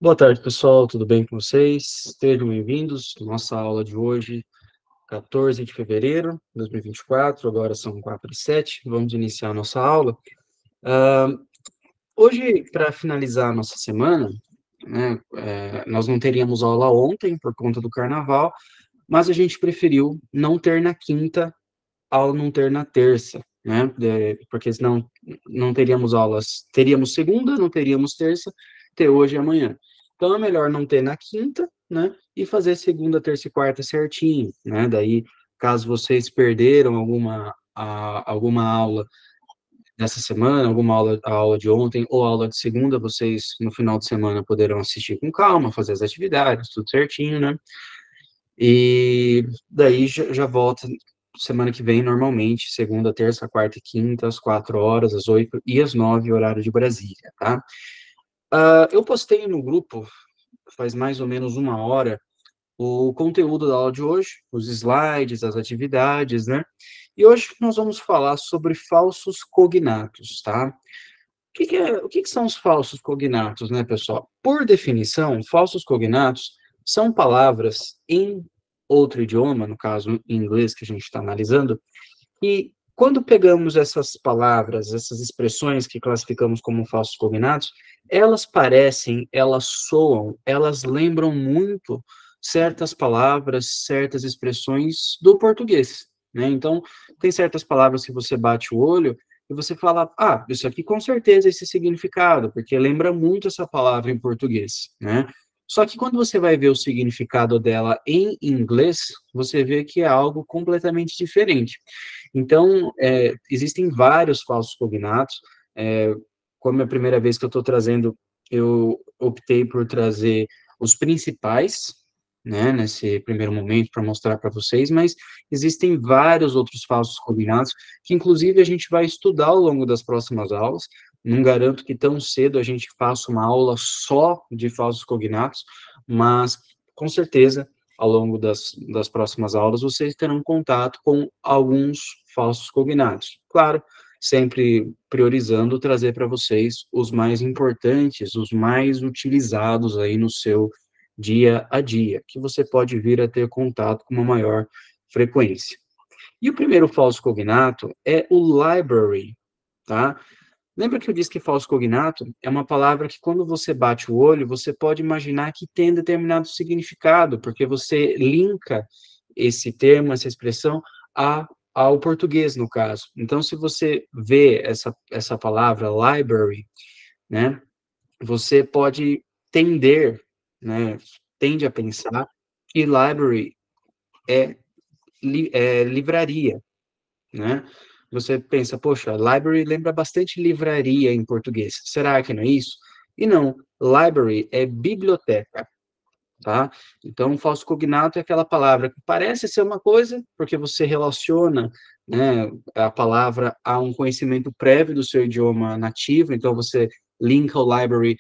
Boa tarde, pessoal. Tudo bem com vocês? Sejam bem-vindos à nossa aula de hoje, 14 de fevereiro de 2024. Agora são 4h07. Vamos iniciar a nossa aula. Ah, Hoje, para finalizar a nossa semana, né, nós não teríamos aula ontem por conta do carnaval, mas a gente preferiu não ter na quinta, ao não ter na terça, né? Porque senão não teríamos aulas. Teríamos segunda, não teríamos terça, ter hoje e amanhã. Então é melhor não ter na quinta, né? E fazer segunda, terça e quarta certinho, né? Daí, caso vocês perderam alguma aula dessa semana, a aula de ontem ou a aula de segunda, vocês no final de semana poderão assistir com calma, fazer as atividades, tudo certinho, né? E daí já volta semana que vem, normalmente, segunda, terça, quarta e quinta, às 4 horas, às 8 e às 9, horário de Brasília, tá? Eu postei no grupo, faz mais ou menos uma hora, o conteúdo da aula de hoje, os slides, as atividades, né? E hoje nós vamos falar sobre falsos cognatos, tá? O que são os falsos cognatos, né, pessoal? Por definição, falsos cognatos são palavras em outro idioma, no caso em inglês que a gente está analisando, e quando pegamos essas palavras, essas expressões que classificamos como falsos cognatos, elas parecem, elas soam, elas lembram muito certas palavras, certas expressões do português, né? Então, tem certas palavras que você bate o olho e você fala, isso aqui com certeza é esse significado, porque lembra muito essa palavra em português, né? Só que quando você vai ver o significado dela em inglês, você vê que é algo completamente diferente. Então, existem vários falsos cognatos. Como é a primeira vez que eu estou trazendo, eu optei por trazer os principais, né, nesse primeiro momento, para mostrar para vocês, mas existem vários outros falsos cognatos, que inclusive a gente vai estudar ao longo das próximas aulas. Não garanto que tão cedo a gente faça uma aula só de falsos cognatos, mas com certeza ao longo das próximas aulas, vocês terão contato com alguns falsos cognatos. Claro, sempre priorizando trazer para vocês os mais importantes, os mais utilizados aí no seu dia a dia, que você pode vir a ter contato com uma maior frequência. E o primeiro falso cognato é o library, tá? Lembra que eu disse que falso cognato é uma palavra que, quando você bate o olho, você pode imaginar que tem determinado significado, porque você linka esse termo, essa expressão, ao português, no caso. Então, se você vê essa palavra library, né, você pode tender, né, tende a pensar que library é livraria, né? Você pensa, poxa, library lembra bastante livraria em português. Será que não é isso? E não, library é biblioteca, tá? Então, um falso cognato é aquela palavra que parece ser uma coisa, porque você relaciona, né, a palavra a um conhecimento prévio do seu idioma nativo, então você linka o library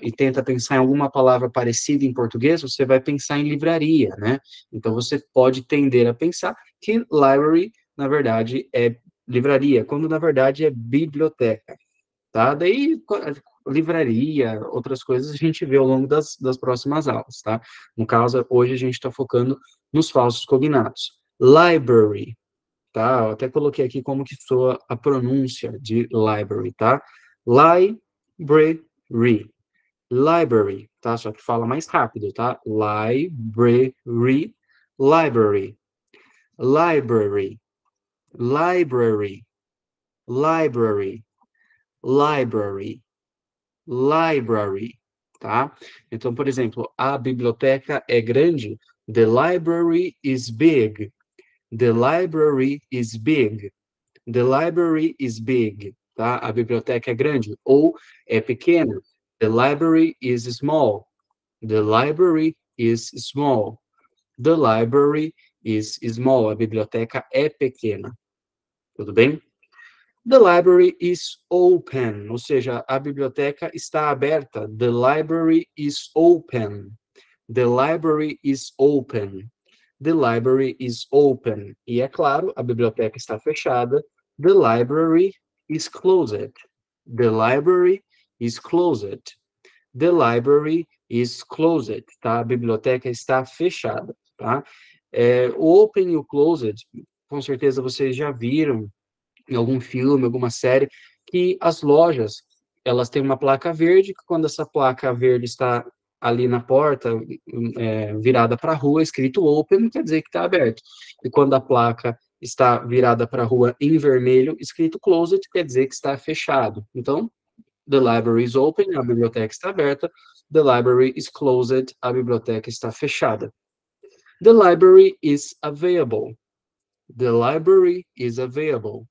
e tenta pensar em alguma palavra parecida em português, você vai pensar em livraria, né? Então, você pode tender a pensar que library, na verdade, é livraria, quando, na verdade, é biblioteca, tá? Daí, livraria, outras coisas, a gente vê ao longo das próximas aulas, tá? No caso, hoje a gente está focando nos falsos cognatos. Library, tá? Eu até coloquei aqui como que soa a pronúncia de library, tá? Library, library, tá? Só que fala mais rápido, tá? Library, library, library, library, library, library, library, tá? Então, por exemplo, a biblioteca é grande. The library is big. The library is big. The library is big, tá? A biblioteca é grande ou é pequena. The library is small. The library is small. The library is small. A biblioteca é pequena. Tudo bem? The library is open, ou seja, a biblioteca está aberta. The library is open. The library is open. The library is open. E é claro, a biblioteca está fechada. The library is closed. The library is closed. The library is closed, tá? A biblioteca está fechada, tá? O open e o closed, com certeza vocês já viram em algum filme, alguma série, que as lojas, elas têm uma placa verde, que quando essa placa verde está ali na porta, virada para a rua, escrito open, quer dizer que está aberto. E quando a placa está virada para a rua em vermelho, escrito closed, quer dizer que está fechado. Então, the library is open, a biblioteca está aberta. The library is closed, a biblioteca está fechada. The library is available. The library is available.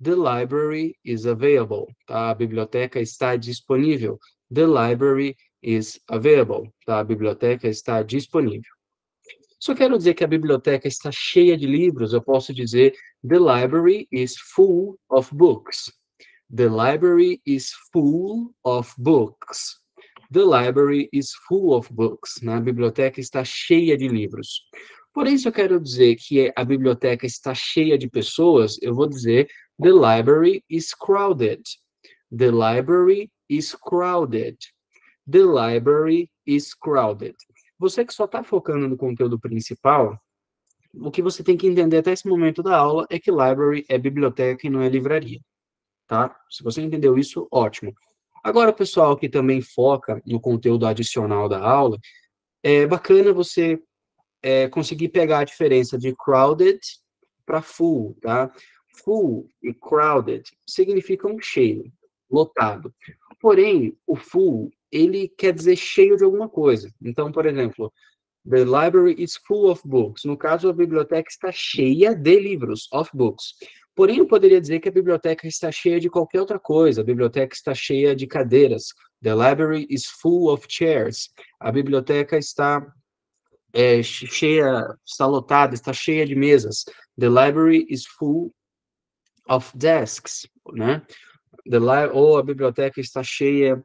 The library is available. Tá? A biblioteca está disponível. The library is available. Tá? A biblioteca está disponível. Se eu quero dizer que a biblioteca está cheia de livros, eu posso dizer the library is full of books. The library is full of books. The library is full of books. Né? A biblioteca está cheia de livros. Porém, se eu quero dizer que a biblioteca está cheia de pessoas, eu vou dizer the library is crowded. The library is crowded. The library is crowded. Você que só está focando no conteúdo principal, o que você tem que entender até esse momento da aula é que library é biblioteca e não é livraria, tá? Se você entendeu isso, ótimo. Agora, o pessoal que também foca no conteúdo adicional da aula, é bacana você conseguir pegar a diferença de crowded para full, tá? Full e crowded significam cheio, lotado. Porém, o full, ele quer dizer cheio de alguma coisa. Então, por exemplo, the library is full of books. No caso, a biblioteca está cheia de livros, of books. Porém, eu poderia dizer que a biblioteca está cheia de qualquer outra coisa. A biblioteca está cheia de cadeiras. The library is full of chairs. A biblioteca está cheia, está lotada, está cheia de mesas. The library is full of desks, né? Ou a biblioteca está cheia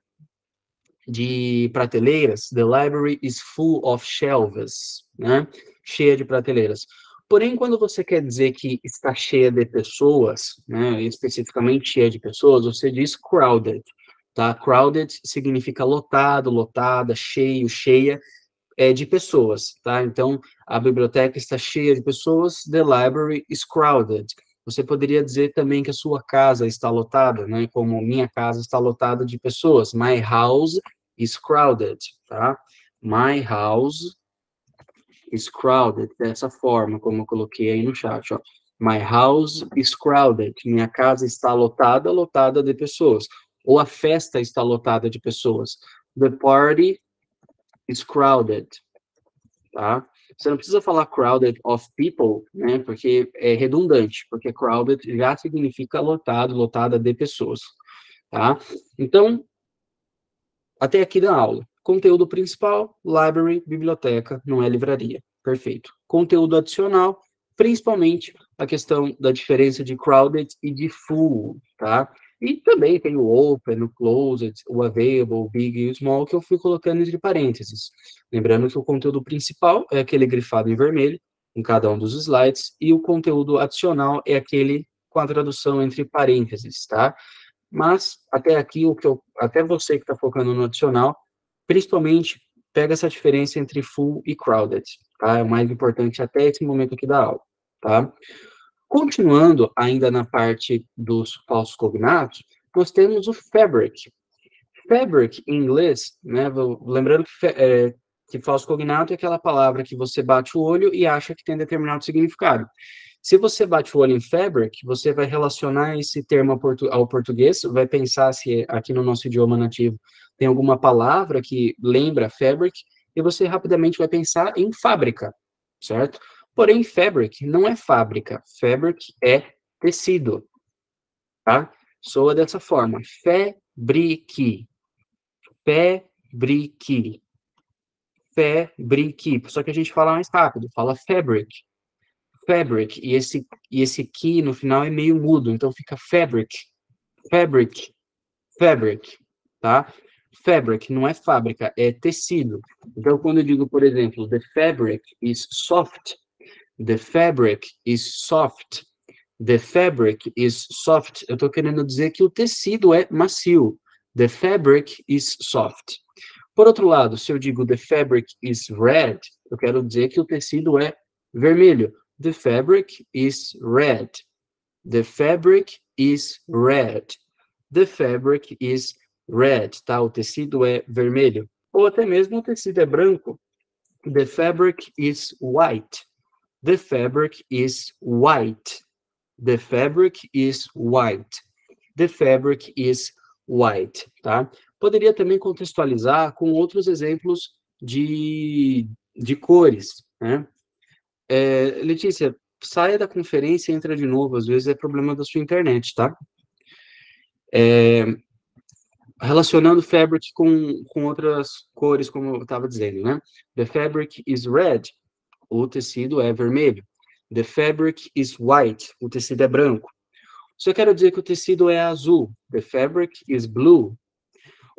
de prateleiras. The library is full of shelves, né? Cheia de prateleiras. Porém, quando você quer dizer que está cheia de pessoas, né, especificamente cheia de pessoas, você diz crowded, tá? Crowded significa lotado, lotada, cheio, cheia, de pessoas, tá? Então, a biblioteca está cheia de pessoas, the library is crowded. Você poderia dizer também que a sua casa está lotada, né? Como minha casa está lotada de pessoas. My house is crowded, tá? My house is crowded, dessa forma, como eu coloquei aí no chat, ó. My house is crowded. Minha casa está lotada, lotada de pessoas. Ou a festa está lotada de pessoas. The party is crowded, tá? Você não precisa falar crowded of people, né? Porque é redundante, porque crowded já significa lotado, lotada de pessoas, tá? Então, até aqui da aula. Conteúdo principal, library, biblioteca, não é livraria. Perfeito. Conteúdo adicional, principalmente a questão da diferença de crowded e de full, tá? E também tem o open, o closed, o available, o big e o small, que eu fui colocando entre parênteses. Lembrando que o conteúdo principal é aquele grifado em vermelho, em cada um dos slides, e o conteúdo adicional é aquele com a tradução entre parênteses, tá? Mas, até aqui, até você que está focando no adicional, principalmente, pega essa diferença entre full e crowded, tá? É o mais importante até esse momento aqui da aula, tá? Continuando ainda na parte dos falsos cognatos, nós temos o fabric. Fabric, em inglês, né? Lembrando que falso cognato é aquela palavra que você bate o olho e acha que tem determinado significado. Se você bate o olho em fabric, você vai relacionar esse termo ao português, vai pensar se aqui no nosso idioma nativo tem alguma palavra que lembra fabric, e você rapidamente vai pensar em fábrica, certo? Porém, fabric não é fábrica, fabric é tecido, tá? Soa dessa forma, fabrique, fabrique, fabrique, só que a gente fala mais rápido, fala fabric, fabric, e esse que no final é meio mudo, então fica fabric, fabric, fabric, tá? Fabric não é fábrica, é tecido. Então, quando eu digo, por exemplo, the fabric is soft, the fabric is soft, the fabric is soft, eu estou querendo dizer que o tecido é macio. The fabric is soft. Por outro lado, se eu digo the fabric is red, eu quero dizer que o tecido é vermelho. The fabric is red. The fabric is red. The fabric is red, tá? O tecido é vermelho. Ou até mesmo o tecido é branco. The fabric is white. The fabric is white. The fabric is white. The fabric is white, tá? Poderia também contextualizar com outros exemplos de cores, né? Letícia, saia da conferência e entra de novo, às vezes é problema da sua internet, tá? Relacionando fabric com outras cores, como eu estava dizendo, né? The fabric is red, o tecido é vermelho. The fabric is white, o tecido é branco. Se eu quero dizer que o tecido é azul, the fabric is blue.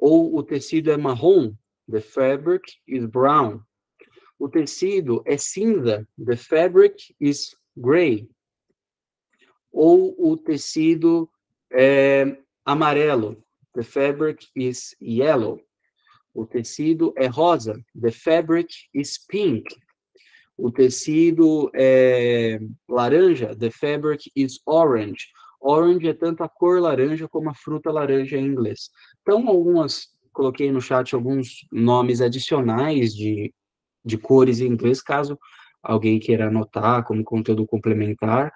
Ou o tecido é marrom, the fabric is brown. O tecido é cinza, the fabric is gray. Ou o tecido é amarelo, the fabric is yellow. O tecido é rosa, the fabric is pink. O tecido é laranja, the fabric is orange. Orange é tanto a cor laranja como a fruta laranja em inglês. Então, coloquei no chat alguns nomes adicionais de cores em inglês, caso alguém queira anotar como conteúdo complementar,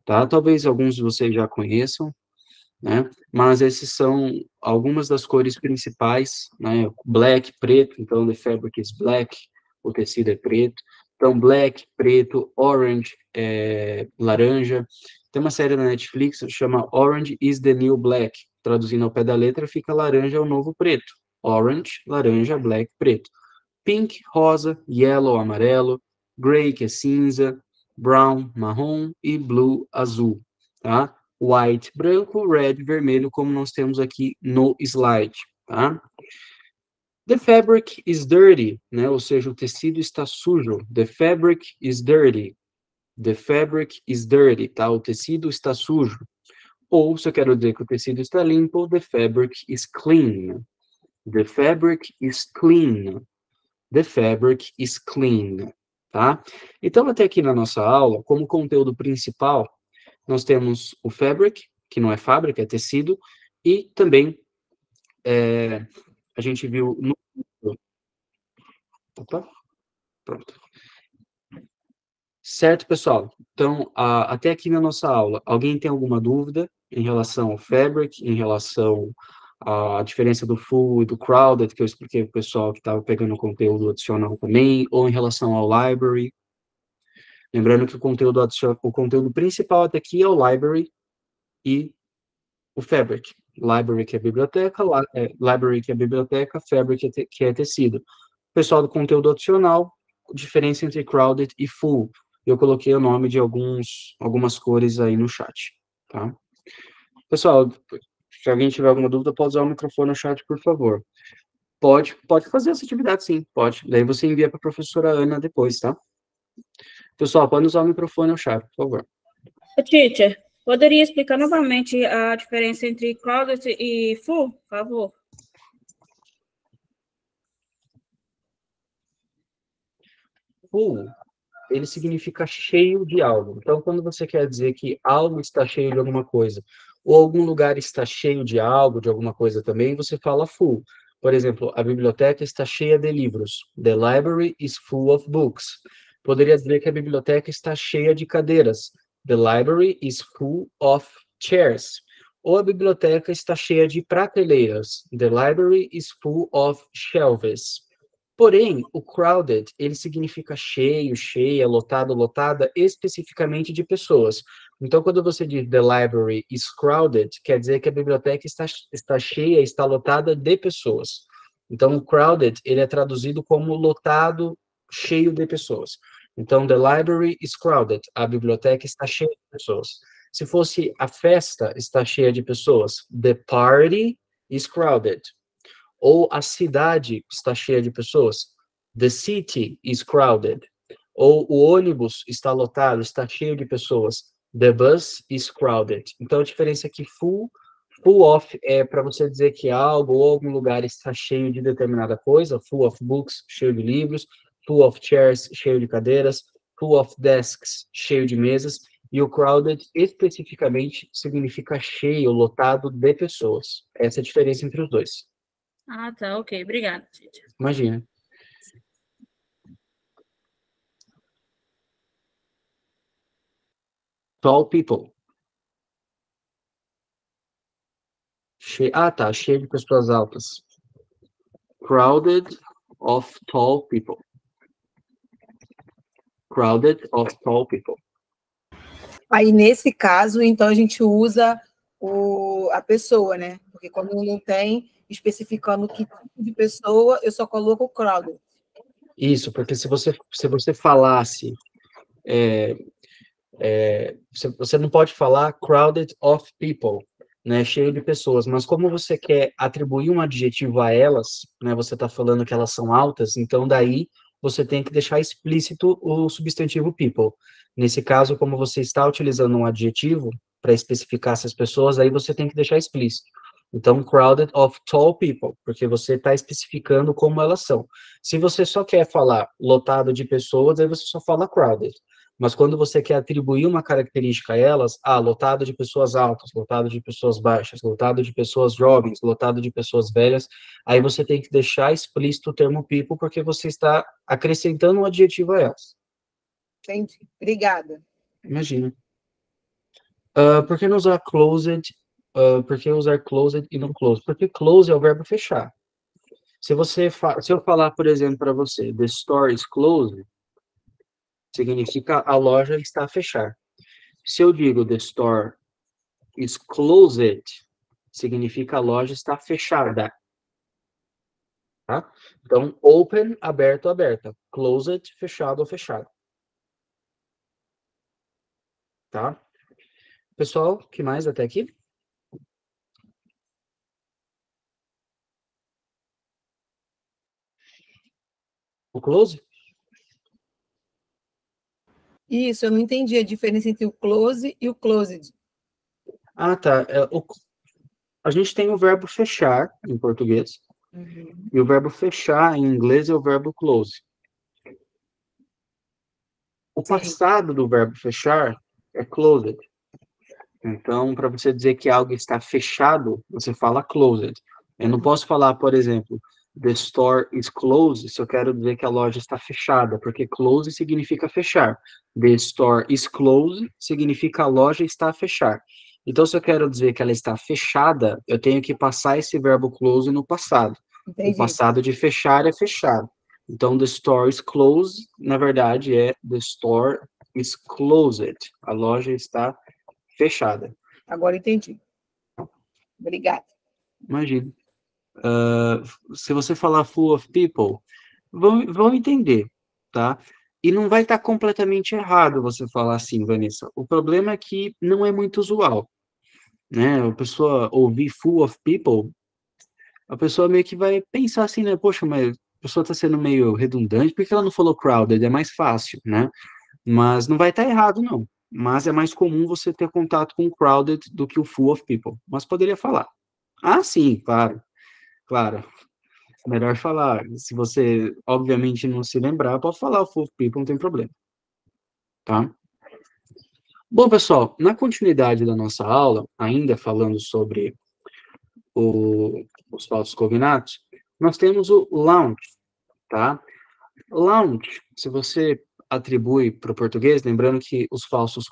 tá? Talvez alguns de vocês já conheçam, né? Mas esses são algumas das cores principais, né? Black, preto, então the fabric is black, o tecido é preto. Então, black, preto, orange, laranja. Tem uma série na Netflix que chama Orange is the New Black. Traduzindo ao pé da letra, fica laranja é o novo preto. Orange, laranja, black, preto. Pink, rosa, yellow, amarelo, gray, que é cinza, brown, marrom e blue, azul, tá? White, branco, red, vermelho, como nós temos aqui no slide, tá? The fabric is dirty, né? Ou seja, o tecido está sujo. The fabric is dirty. The fabric is dirty, tá? O tecido está sujo. Ou, se eu quero dizer que o tecido está limpo, the fabric is clean. The fabric is clean. The fabric is clean, tá? Então, até aqui na nossa aula, como conteúdo principal, nós temos o fabric, que não é fábrica, é tecido, e também a gente viu no... Opa, pronto. Certo, pessoal? Então, até aqui na nossa aula, alguém tem alguma dúvida em relação ao fabric, em relação à diferença do full e do crowded, que eu expliquei para o pessoal que estava pegando conteúdo adicional também, ou em relação ao library? Lembrando que o conteúdo principal até aqui é o library e o fabric. Library, que é biblioteca, library, que é biblioteca, fabric, que é tecido. Pessoal do conteúdo adicional, diferença entre crowded e full. Eu coloquei o nome de algumas cores aí no chat, tá? Pessoal, se alguém tiver alguma dúvida, pode usar o microfone no chat, por favor. Pode fazer essa atividade, sim, pode. Daí você envia para a professora Ana depois, tá? Pessoal, pode usar o microfone no chat, por favor. Teacher, poderia explicar novamente a diferença entre crowded e full, por favor? Full, ele significa cheio de algo. Então, quando você quer dizer que algo está cheio de alguma coisa, ou algum lugar está cheio de algo, de alguma coisa também, você fala full. Por exemplo, a biblioteca está cheia de livros. The library is full of books. Poderia dizer que a biblioteca está cheia de cadeiras. The library is full of chairs. Ou a biblioteca está cheia de prateleiras. The library is full of shelves. Porém, o crowded, ele significa cheio, cheia, lotado, lotada, especificamente de pessoas. Então, quando você diz the library is crowded, quer dizer que a biblioteca está cheia, está lotada de pessoas. Então, o crowded, ele é traduzido como lotado, cheio de pessoas. Então, the library is crowded, a biblioteca está cheia de pessoas. Se fosse a festa está cheia de pessoas, the party is crowded. Ou a cidade está cheia de pessoas. The city is crowded. Ou o ônibus está lotado, está cheio de pessoas. The bus is crowded. Então, a diferença é que full Full of é para você dizer que algo ou algum lugar está cheio de determinada coisa. Full of books, cheio de livros. Full of chairs, cheio de cadeiras. Full of desks, cheio de mesas. E o crowded, especificamente, significa cheio, lotado de pessoas. Essa é a diferença entre os dois. Ah, tá, ok. Obrigada, teacher. Imagina. Tall people. Tá, cheio de pessoas altas. Crowded of tall people. Crowded of tall people. Aí, nesse caso, então, a gente usa a pessoa, né? Porque quando não tem, especificando que tipo de pessoa, eu só coloco o crowded. Isso, porque se você falasse, você não pode falar crowded of people, né, cheio de pessoas, mas como você quer atribuir um adjetivo a elas, né, você está falando que elas são altas, então daí você tem que deixar explícito o substantivo people. Nesse caso, como você está utilizando um adjetivo para especificar essas pessoas, aí você tem que deixar explícito. Então, crowded of tall people, porque você está especificando como elas são. Se você só quer falar lotado de pessoas, aí você só fala crowded. Mas quando você quer atribuir uma característica a elas, lotado de pessoas altas, lotado de pessoas baixas, lotado de pessoas jovens, lotado de pessoas velhas, aí você tem que deixar explícito o termo people, porque você está acrescentando um adjetivo a elas. Entendi. Obrigada. Imagina. Por que não usar closed? Por que usar closed e não closed? Porque close é o verbo fechar. Se eu falar, por exemplo, para você, the store is closed, significa a loja está a fechar. Se eu digo the store is closed, significa a loja está fechada. Tá? Então, open, aberto, aberta. Closed, fechado ou fechado. Tá? Pessoal, o que mais até aqui? O close? Isso, eu não entendi a diferença entre o close e o closed. Tá. A gente tem o verbo fechar, em português, e o verbo fechar, em inglês, é o verbo close. O passado do verbo fechar é closed. Então, para você dizer que algo está fechado, você fala closed. Eu não posso falar, por exemplo, the store is closed, se eu quero dizer que a loja está fechada, porque close significa fechar. The store is closed significa a loja está a fechar. Então, se eu quero dizer que ela está fechada, eu tenho que passar esse verbo close no passado. Entendi. O passado de fechar é fechado. Então, the store is closed, na verdade, é the store is closed. A loja está fechada. Agora entendi. Obrigada. Imagina. Se você falar full of people, vão entender, tá? E não vai estar completamente errado você falar assim, Vanessa. O problema é que não é muito usual, né? A pessoa ouvir full of people, a pessoa meio que vai pensar assim, né? Poxa, mas a pessoa está sendo meio redundante, por que ela não falou crowded? É mais fácil, né? Mas não vai estar errado, não. Mas é mais comum você ter contato com crowded do que o full of people. Mas poderia falar. Sim, claro. Claro. Melhor falar. Se você, obviamente, não se lembrar, pode falar o full of people, não tem problema. Tá? Bom, pessoal, na continuidade da nossa aula, ainda falando sobre os falsos cognatos, nós temos o launch, tá? Launch, se você atribui para o português, lembrando que os falsos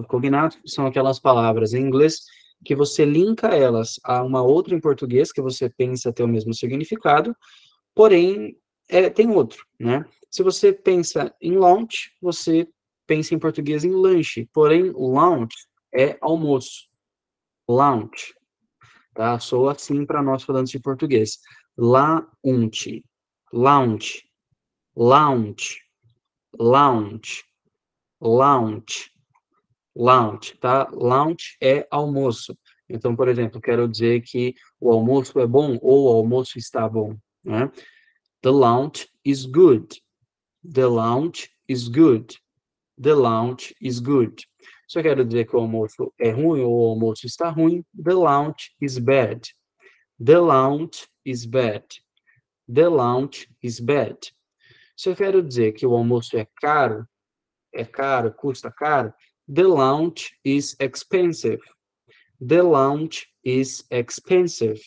cognatos são aquelas palavras em inglês que você linka elas a uma outra em português que você pensa ter o mesmo significado, porém, tem outro, né? Se você pensa em launch, você pensa em português em lanche, porém, launch é almoço. Launch, tá? Soa assim para nós falantes de português. Launch, launch, launch, launch, launch, launch, tá? Launch é almoço. Então, por exemplo, quero dizer que o almoço é bom ou o almoço está bom, né? The lunch is good. The lunch is good. The lunch is good. Se eu quero dizer que o almoço é ruim ou o almoço está ruim, the lunch is bad. The lunch is bad. The lunch is bad. Se eu quero dizer que o almoço é caro, custa caro, the lunch is expensive. The lunch is expensive.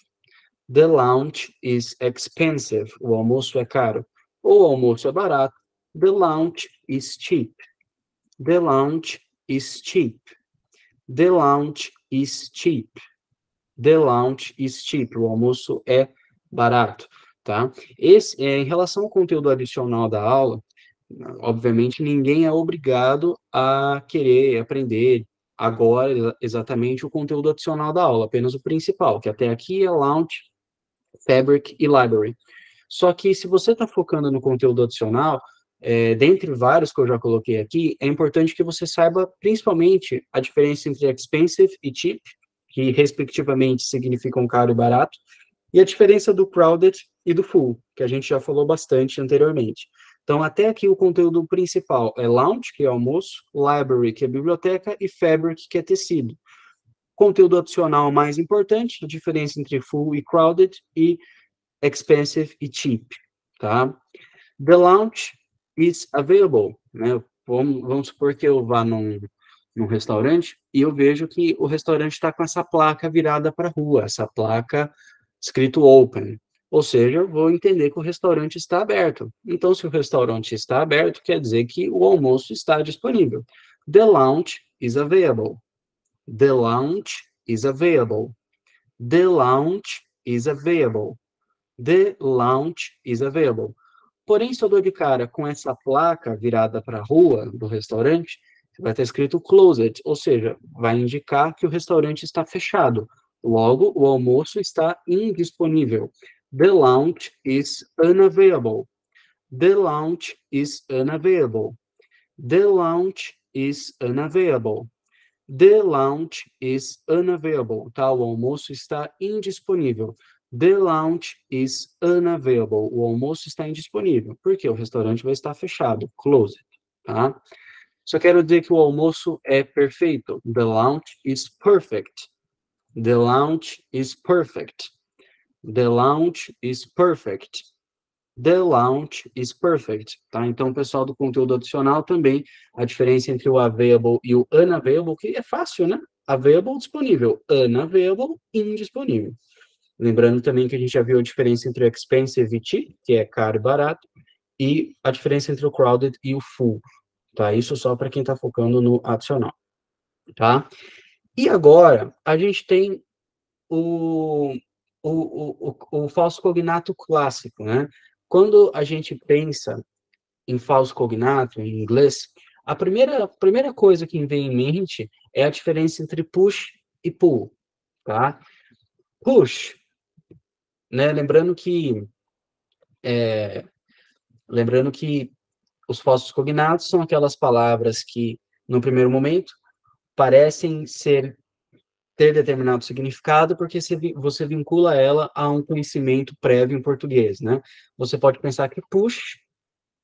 The lunch is expensive. O almoço é caro. Ou o almoço é barato. The lunch is cheap. The lunch is cheap. The lunch is cheap. The lunch is cheap. O almoço é barato, tá? Em relação ao conteúdo adicional da aula, obviamente ninguém é obrigado a querer aprender agora exatamente o conteúdo adicional da aula, apenas o principal, que até aqui é Launch, Fabric e Library. Só que se você está focando no conteúdo adicional, dentre vários que eu já coloquei aqui, é importante que você saiba principalmente a diferença entre expensive e cheap, que respectivamente significam caro e barato, e a diferença do crowded e do full, que a gente já falou bastante anteriormente. Então, até aqui o conteúdo principal é Lounge, que é almoço, Library, que é biblioteca, e Fabric, que é tecido. Conteúdo adicional mais importante, a diferença entre full e crowded, e expensive e cheap, tá? The lounge is available, né? Vamos supor que eu vá num restaurante e eu vejo que o restaurante está com essa placa virada para a rua, essa placa escrito open. Ou seja, eu vou entender que o restaurante está aberto. Então, se o restaurante está aberto, quer dizer que o almoço está disponível. The lounge is available. The lounge is available. The lounge is available. The lounge is available. Porém, se eu dou de cara com essa placa virada para a rua do restaurante, vai estar escrito closed, ou seja, vai indicar que o restaurante está fechado. Logo, o almoço está indisponível. The lounge is unavailable. The lounge is unavailable. The lounge is unavailable. The lounge is unavailable. Tá? O almoço está indisponível. The lounge is unavailable. O almoço está indisponível. Por quê? O restaurante vai estar fechado. Closed. Tá? Só quero dizer que o almoço é perfeito. The lounge is perfect. The lounge is perfect. The lounge is perfect. The lounge is perfect, tá? Então, pessoal do conteúdo adicional também, a diferença entre o available e o unavailable, que é fácil, né? Available, disponível. Unavailable, indisponível. Lembrando também que a gente já viu a diferença entre o expensive e cheap, que é caro e barato, e a diferença entre o crowded e o full, tá? Isso só para quem está focando no adicional, tá? E agora, a gente tem o falso cognato clássico, né? Quando a gente pensa em falso cognato, em inglês, a primeira coisa que vem em mente é a diferença entre push e pull, tá? Push, né? Lembrando que os falsos cognatos são aquelas palavras que, no primeiro momento, parecem ter determinado significado porque você vincula ela a um conhecimento prévio em português, né? Você pode pensar que push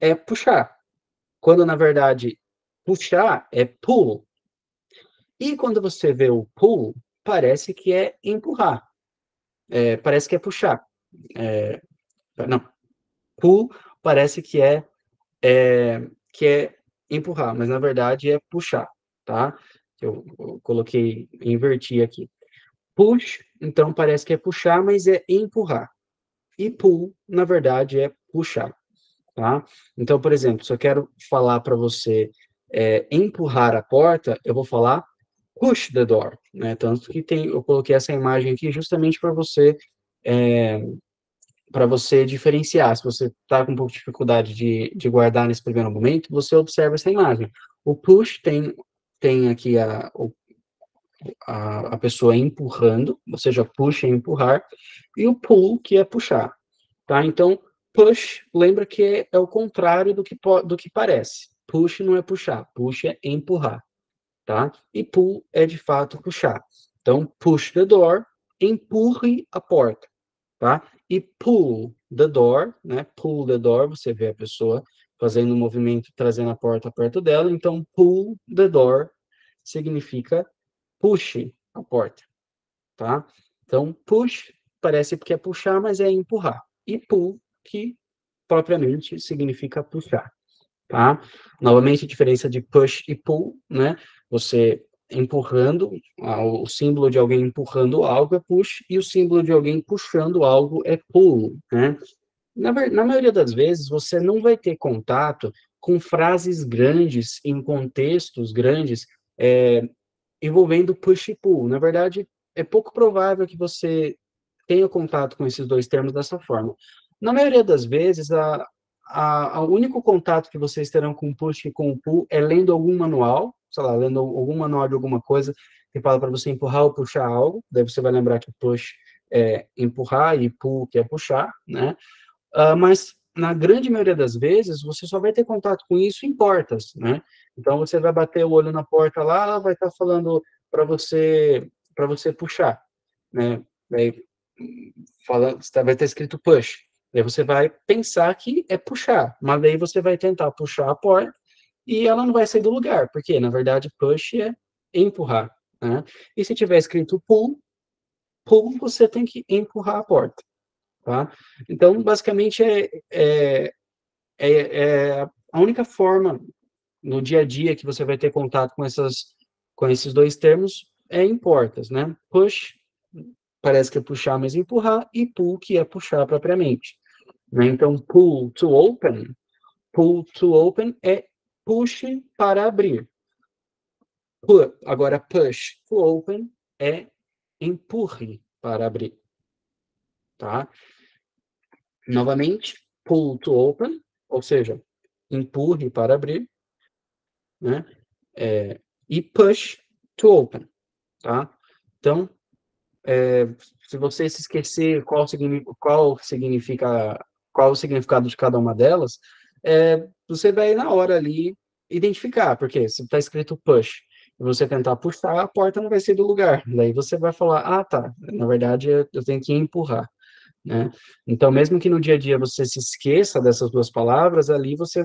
é puxar, quando, na verdade, puxar é pull. E quando você vê o pull, parece que é empurrar. Parece que é puxar. Não, pull parece que é empurrar, mas, na verdade, é puxar, tá? Eu coloquei, inverti aqui. Push, então, parece que é puxar, mas é empurrar. E pull, na verdade, é puxar, tá? Então, por exemplo, se eu quero falar para você empurrar a porta, eu vou falar push the door, né? Tanto que eu coloquei essa imagem aqui justamente para você diferenciar. Se você está com um pouco de dificuldade de guardar nesse primeiro momento, você observa essa imagem. O push tem aqui a pessoa empurrando, ou seja, push é empurrar, e o pull, que é puxar, tá? Então, push, lembra que é o contrário do que parece. Push não é puxar, push é empurrar, tá? E pull é, de fato, puxar. Então, push the door, empurre a porta, tá? E pull the door, né? Pull the door, você vê a pessoa fazendo um movimento, trazendo a porta perto dela, então pull the door significa puxe a porta, tá? Então, push parece que é puxar, mas é empurrar. E pull, que propriamente significa puxar, tá? Novamente, a diferença de push e pull, né? Você empurrando, o símbolo de alguém empurrando algo é push, e o símbolo de alguém puxando algo é pull, né? Na maioria das vezes, você não vai ter contato com frases grandes, em contextos grandes, envolvendo push e pull. Na verdade, é pouco provável que você tenha contato com esses dois termos dessa forma. Na maioria das vezes, o único contato que vocês terão com push e com pull é lendo algum manual, sei lá, lendo algum manual de alguma coisa que fala para você empurrar ou puxar algo, daí você vai lembrar que push é empurrar e pull que é puxar, né? Mas na grande maioria das vezes, você só vai ter contato com isso em portas, né? Então, você vai bater o olho na porta lá, ela vai estar falando para você puxar, né? Daí, vai estar escrito push. Daí você vai pensar que é puxar, mas daí você vai tentar puxar a porta e ela não vai sair do lugar, porque, na verdade, push é empurrar, né? E se tiver escrito pull, pull, você tem que empurrar a porta, tá? Então, basicamente, é a única forma no dia a dia que você vai ter contato com esses dois termos é em portas, né? Push parece que é puxar, mas empurrar, e pull, que é puxar propriamente, né? Então, pull to open é push para abrir. Agora, push to open é empurre para abrir, tá? Novamente, pull to open, ou seja, empurre para abrir, né? E push to open, tá? Então, se você se esquecer qual o significado de cada uma delas, você vai na hora ali identificar, porque se está escrito push e você tentar puxar, a porta não vai sair do lugar. Daí você vai falar, ah, tá, na verdade eu tenho que empurrar, né? Então, mesmo que no dia a dia você se esqueça dessas duas palavras, ali você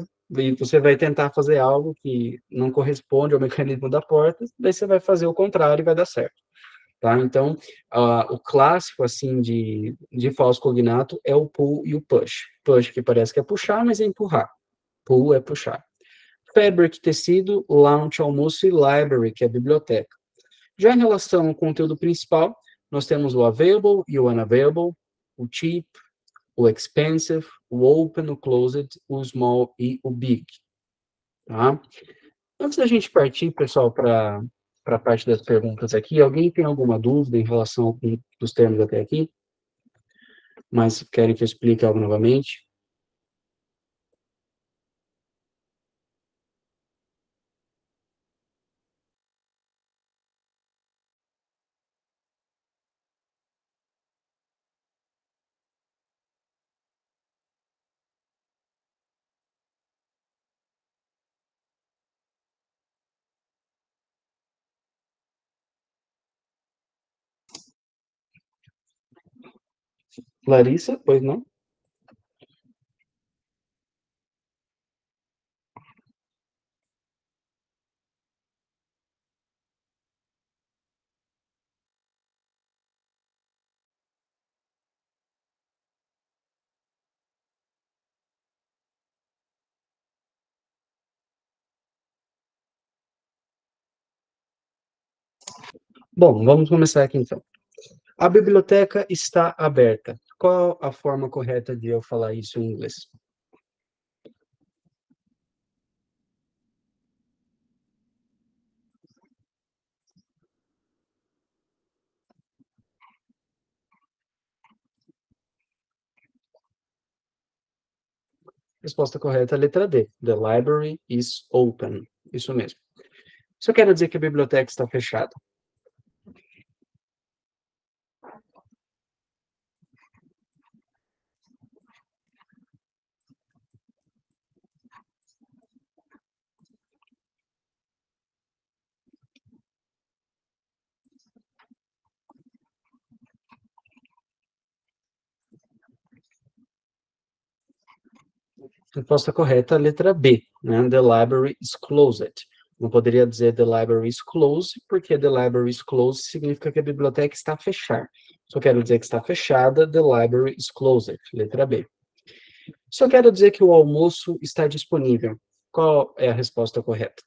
vai tentar fazer algo que não corresponde ao mecanismo da porta, daí você vai fazer o contrário e vai dar certo, tá? Então, o clássico, assim, de falso cognato é o pull e o push. Push, que parece que é puxar, mas é empurrar. Pull é puxar. Fabric, tecido, lounge, almoço e library, que é biblioteca. Já em relação ao conteúdo principal, nós temos o available e o unavailable, o cheap, o expensive, o open, o closed, o small e o big, tá? Antes da gente partir, pessoal, para a parte das perguntas aqui, alguém tem alguma dúvida em relação a algum dos termos até aqui? Mas querem que eu explique algo novamente? Larissa, pois não? Bom, vamos começar aqui então. A biblioteca está aberta. Qual a forma correta de eu falar isso em inglês? Resposta correta é a letra D. The library is open. Isso mesmo. Isso quer dizer que a biblioteca está fechada. Resposta correta, a letra B, né? The library is closed. Não poderia dizer the library is closed, porque the library is closed significa que a biblioteca está fechada. Se eu quero dizer que está fechada, the library is closed, letra B. Se eu quero dizer que o almoço está disponível, qual é a resposta correta?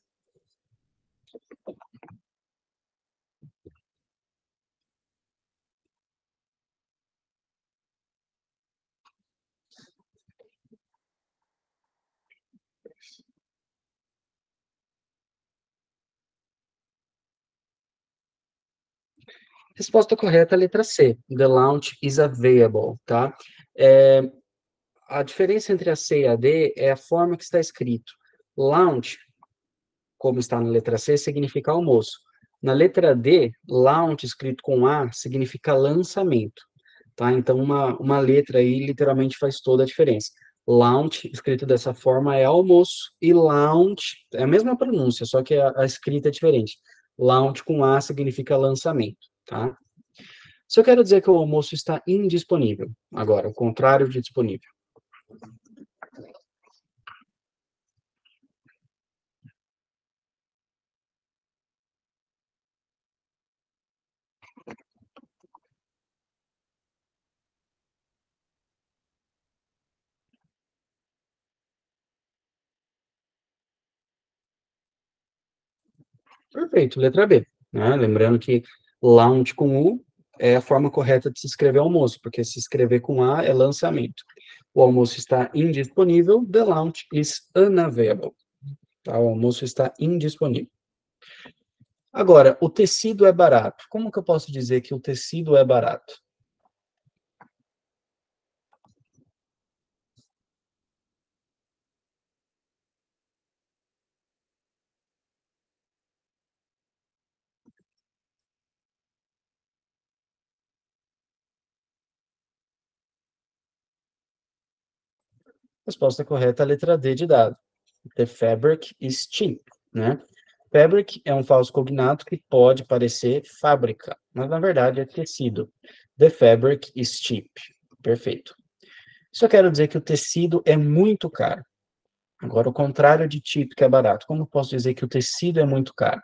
Resposta correta, letra C. The lounge is available, tá? A diferença entre a C e a D é a forma que está escrito. Lounge, como está na letra C, significa almoço. Na letra D, lounge, escrito com A, significa lançamento, tá? Então, uma letra aí literalmente faz toda a diferença. Lounge, escrito dessa forma, é almoço, e lounge é a mesma pronúncia, só que a escrita é diferente. Lounge com A significa lançamento, tá? Se eu quero dizer que o almoço está indisponível, agora, o contrário de disponível. Perfeito, letra B, né? Lembrando que lounge com U é a forma correta de se escrever almoço, porque se escrever com A é lançamento. O almoço está indisponível, the lounge is unavailable. Tá? O almoço está indisponível. Agora, o tecido é barato. Como que eu posso dizer que o tecido é barato? Resposta correta, a letra D de dado. The fabric is cheap, né? Fabric é um falso cognato que pode parecer fábrica, mas na verdade é tecido. The fabric is cheap. Perfeito. Isso eu quero dizer que o tecido é muito caro. Agora, o contrário de cheap, que é barato. Como eu posso dizer que o tecido é muito caro?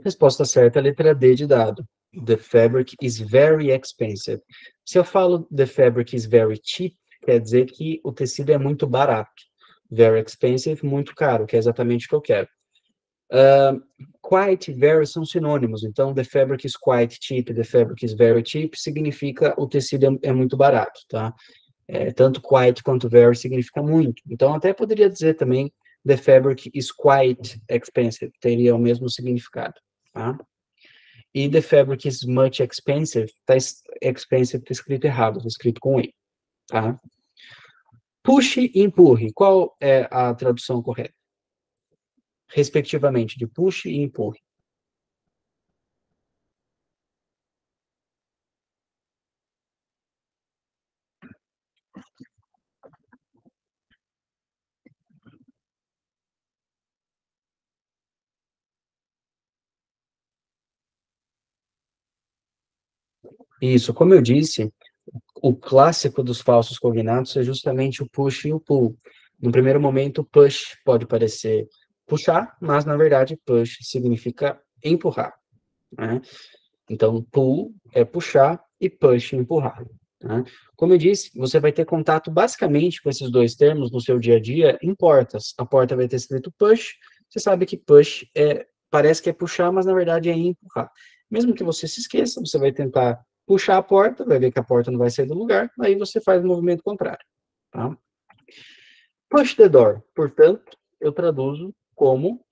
Resposta certa, letra D de dado. The fabric is very expensive. Se eu falo the fabric is very cheap, quer dizer que o tecido é muito barato. Very expensive, muito caro, que é exatamente o que eu quero. Quite e very são sinônimos, então the fabric is quite cheap, the fabric is very cheap, significa o tecido é muito barato, tá? Tanto quite quanto very significa muito. Então, até poderia dizer também the fabric is quite expensive, teria o mesmo significado, tá? E the fabric is much expensive, expensive tá escrito errado, tá escrito com E, tá? Puxe e empurre, qual é a tradução correta? Respectivamente, de puxe e empurre. Isso, como eu disse, o clássico dos falsos cognatos é justamente o push e o pull. No primeiro momento, push pode parecer puxar, mas na verdade push significa empurrar, né? Então, pull é puxar e push empurrar, né? Como eu disse, você vai ter contato basicamente com esses dois termos no seu dia a dia em portas. A porta vai ter escrito push, você sabe que push parece que é puxar, mas na verdade é empurrar. Mesmo que você se esqueça, você vai tentar puxar a porta, vai ver que a porta não vai sair do lugar, aí você faz o movimento contrário, tá? Push the door, portanto, eu traduzo como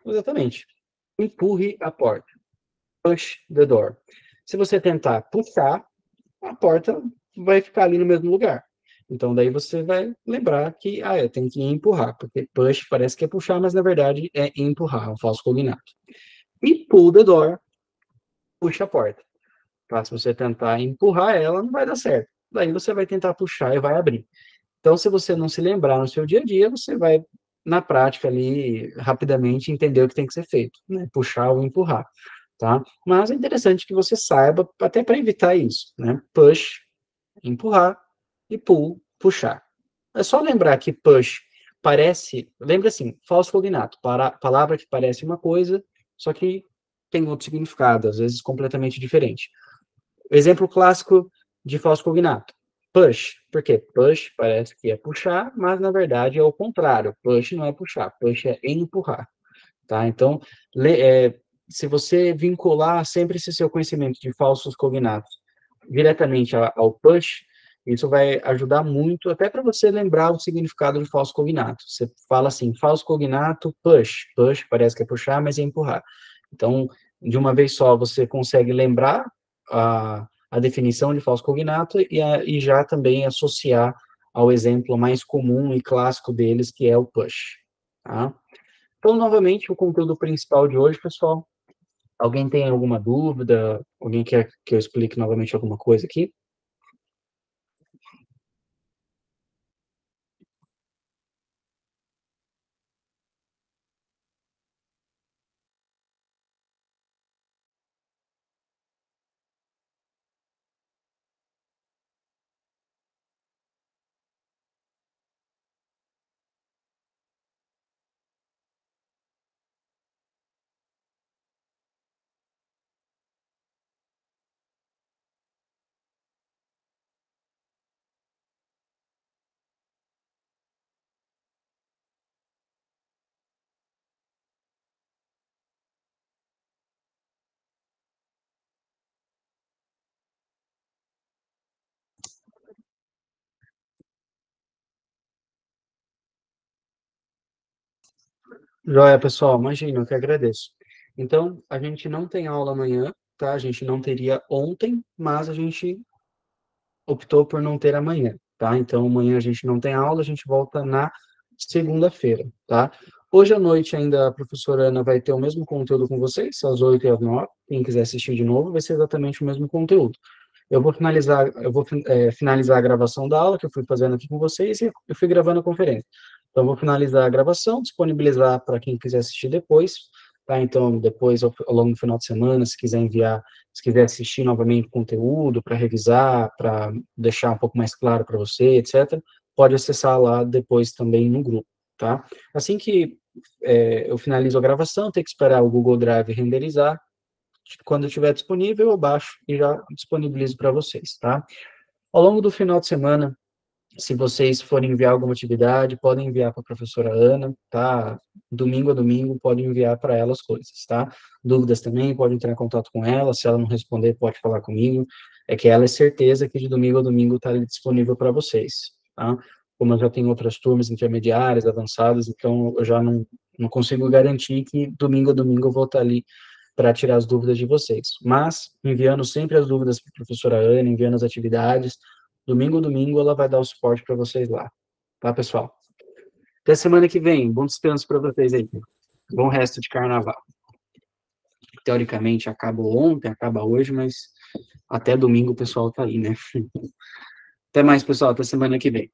exatamente, empurre a porta. Push the door. Se você tentar puxar, a porta vai ficar ali no mesmo lugar. Então, daí você vai lembrar que, eu tenho que empurrar, porque push parece que é puxar, mas na verdade é empurrar, é um falso cognato. E pull the door, puxa a porta. Tá? Se você tentar empurrar ela, não vai dar certo. Daí você vai tentar puxar e vai abrir. Então, se você não se lembrar no seu dia a dia, você vai, na prática ali, rapidamente entender o que tem que ser feito, né? Puxar ou empurrar, tá? Mas é interessante que você saiba, até para evitar isso, né? Push, empurrar, e pull, puxar. É só lembrar que push parece, lembra assim, falso cognato, palavra que parece uma coisa, só que tem outro significado, às vezes completamente diferente. O exemplo clássico de falso cognato, push. Por quê? Push parece que é puxar, mas na verdade é o contrário. Push não é puxar, push é empurrar, tá? Então, se você vincular sempre esse seu conhecimento de falsos cognatos diretamente ao push, isso vai ajudar muito, até para você lembrar o significado de falso cognato. Você fala assim, falso cognato, push. Push parece que é puxar, mas é empurrar. Então, de uma vez só, você consegue lembrar a definição de falso cognato e já também associar ao exemplo mais comum e clássico deles, que é o push. Tá? Então, novamente, o conteúdo principal de hoje, pessoal. Alguém tem alguma dúvida? Alguém quer que eu explique novamente alguma coisa aqui? Joia, pessoal, imagina, eu que agradeço. Então, a gente não tem aula amanhã, tá? A gente não teria ontem, mas a gente optou por não ter amanhã, tá? Então, amanhã a gente não tem aula, a gente volta na segunda-feira, tá? Hoje à noite ainda a professora Ana vai ter o mesmo conteúdo com vocês, às 8 e às 9. Quem quiser assistir de novo, vai ser exatamente o mesmo conteúdo. Eu vou finalizar a gravação da aula que eu fui fazendo aqui com vocês e eu fui gravando a conferência. Então, eu vou finalizar a gravação, disponibilizar para quem quiser assistir depois, tá? Então, depois, ao longo do final de semana, se quiser enviar, se quiser assistir novamente o conteúdo para revisar, para deixar um pouco mais claro para você, etc., pode acessar lá depois também no grupo, tá? Assim que eu finalizo a gravação, tem que esperar o Google Drive renderizar. Quando estiver disponível, eu baixo e já disponibilizo para vocês, tá? Ao longo do final de semana, se vocês forem enviar alguma atividade, podem enviar para a professora Ana, tá? Domingo a domingo, podem enviar para ela as coisas, tá? Dúvidas também, pode entrar em contato com ela, se ela não responder, pode falar comigo. É que ela é certeza que de domingo a domingo está disponível para vocês, tá? Como eu já tenho outras turmas intermediárias, avançadas, então eu já não consigo garantir que domingo a domingo eu vou estar ali para tirar as dúvidas de vocês. Mas, enviando sempre as dúvidas para a professora Ana, enviando as atividades, domingo a domingo ela vai dar o suporte para vocês lá. Tá, pessoal? Até semana que vem. Bom descanso para vocês aí. Bom resto de carnaval. Teoricamente acabou ontem, acaba hoje, mas até domingo o pessoal tá aí, né? Até mais, pessoal. Até semana que vem.